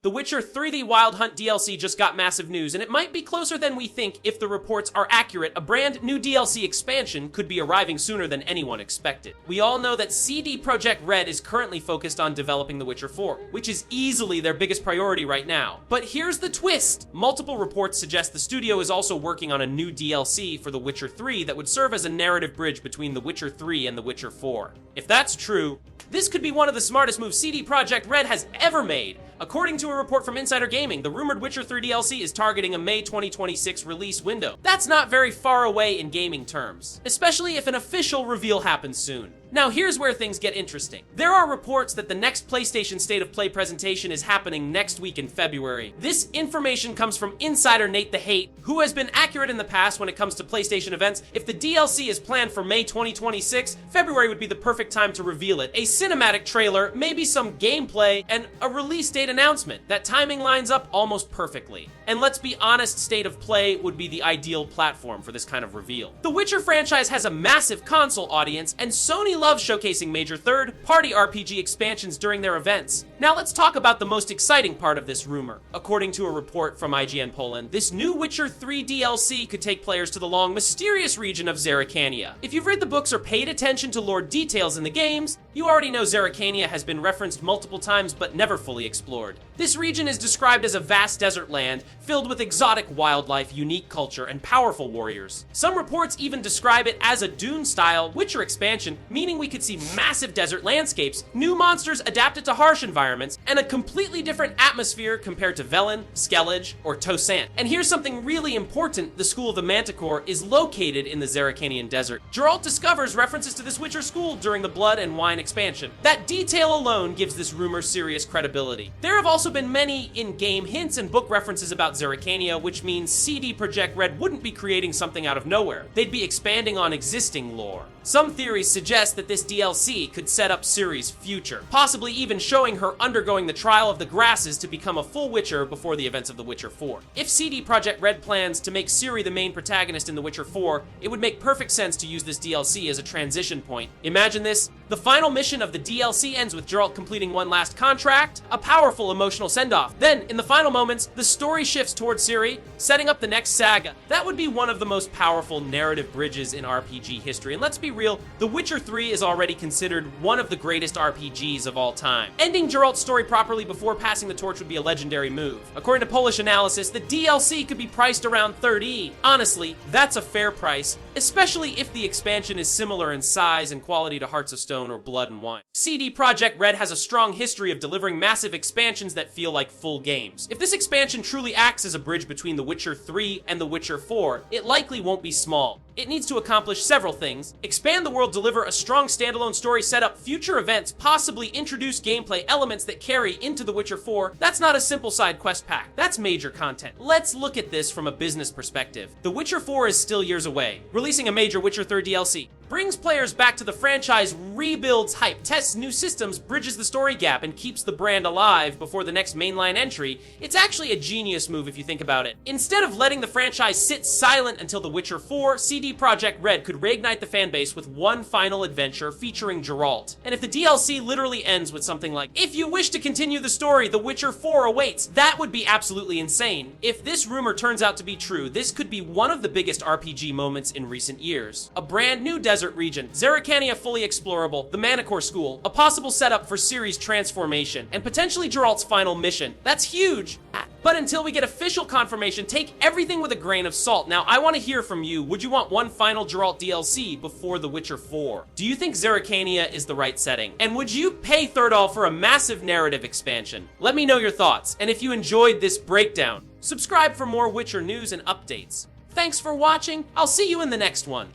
The Witcher 3 The Wild Hunt DLC just got massive news, and it might be closer than we think if the reports are accurate. A brand new DLC expansion could be arriving sooner than anyone expected. We all know that CD Projekt Red is currently focused on developing The Witcher 4, which is easily their biggest priority right now. But here's the twist! Multiple reports suggest the studio is also working on a new DLC for The Witcher 3 that would serve as a narrative bridge between The Witcher 3 and The Witcher 4. If that's true, this could be one of the smartest moves CD Projekt Red has ever made. According to a report from Insider Gaming, the rumored Witcher 3 DLC is targeting a May 2026 release window. That's not very far away in gaming terms, especially if an official reveal happens soon. Now here's where things get interesting. There are reports that the next PlayStation State of Play presentation is happening next week in February. This information comes from insider Nate the Hate, who has been accurate in the past when it comes to PlayStation events. If the DLC is planned for May 2026, February would be the perfect time to reveal it. A cinematic trailer, maybe some gameplay, and a release date announcement. That timing lines up almost perfectly. And let's be honest, State of Play would be the ideal platform for this kind of reveal. The Witcher franchise has a massive console audience, and Sony loves showcasing major third-party RPG expansions during their events. Now let's talk about the most exciting part of this rumor. According to a report from IGN Poland, this new Witcher 3 DLC could take players to the long, mysterious region of Zerkania. If you've read the books or paid attention to lore details in the games, you already know Zerkania has been referenced multiple times but never fully explored. This region is described as a vast desert land filled with exotic wildlife, unique culture, and powerful warriors. Some reports even describe it as a Dune-style Witcher expansion, meaning we could see massive desert landscapes, new monsters adapted to harsh environments, and a completely different atmosphere compared to Velen, Skellige, or Toussaint. And here's something really important: the School of the Manticore is located in the Zerkanian desert. Geralt discovers references to this Witcher school during the Blood and Wine expansion. That detail alone gives this rumor serious credibility. There have also been many in-game hints and book references about Zerkania, which means CD Projekt Red wouldn't be creating something out of nowhere. They'd be expanding on existing lore. Some theories suggest that this DLC could set up Ciri's future, possibly even showing her undergoing the trial of the grasses to become a full Witcher before the events of The Witcher 4. If CD Projekt Red plans to make Ciri the main protagonist in The Witcher 4, it would make perfect sense to use this DLC as a transition point. Imagine this: the final mission of the DLC ends with Geralt completing one last contract, a powerful emotional send-off. Then, in the final moments, the story shifts towards Ciri, setting up the next saga. That would be one of the most powerful narrative bridges in RPG history, and let's be real, The Witcher 3 is already considered one of the greatest RPGs of all time. Ending Geralt's story properly before passing the torch would be a legendary move. According to Polish analysis, the DLC could be priced around 30. Honestly, that's a fair price, especially if the expansion is similar in size and quality to Hearts of Stone or Blood and Wine. CD Projekt Red has a strong history of delivering massive expansions that feel like full games. If this expansion truly acts as a bridge between The Witcher 3 and The Witcher 4, it likely won't be small. It needs to accomplish several things: expand the world, deliver a strong standalone story, set up future events, possibly introduce gameplay elements that carry into The Witcher 4. That's not a simple side quest pack. That's major content. Let's look at this from a business perspective. The Witcher 4 is still years away. Releasing a major Witcher 3 DLC brings players back to the franchise, rebuilds hype, tests new systems, bridges the story gap, and keeps the brand alive before the next mainline entry. It's actually a genius move if you think about it. Instead of letting the franchise sit silent until The Witcher 4, CD Projekt Red could reignite the fanbase with one final adventure featuring Geralt. And if the DLC literally ends with something like, "If you wish to continue the story, The Witcher 4 awaits," that would be absolutely insane. If this rumor turns out to be true, this could be one of the biggest RPG moments in recent years. A brand new desert region, Zerkania fully explorable, the Manticore School, a possible setup for Ciri's transformation, and potentially Geralt's final mission. That's huge! But until we get official confirmation, take everything with a grain of salt. Now, I want to hear from you. Would you want one final Geralt DLC before The Witcher 4? Do you think Zerkania is the right setting? And would you pay $30 for a massive narrative expansion? Let me know your thoughts. And if you enjoyed this breakdown, subscribe for more Witcher news and updates. Thanks for watching. I'll see you in the next one.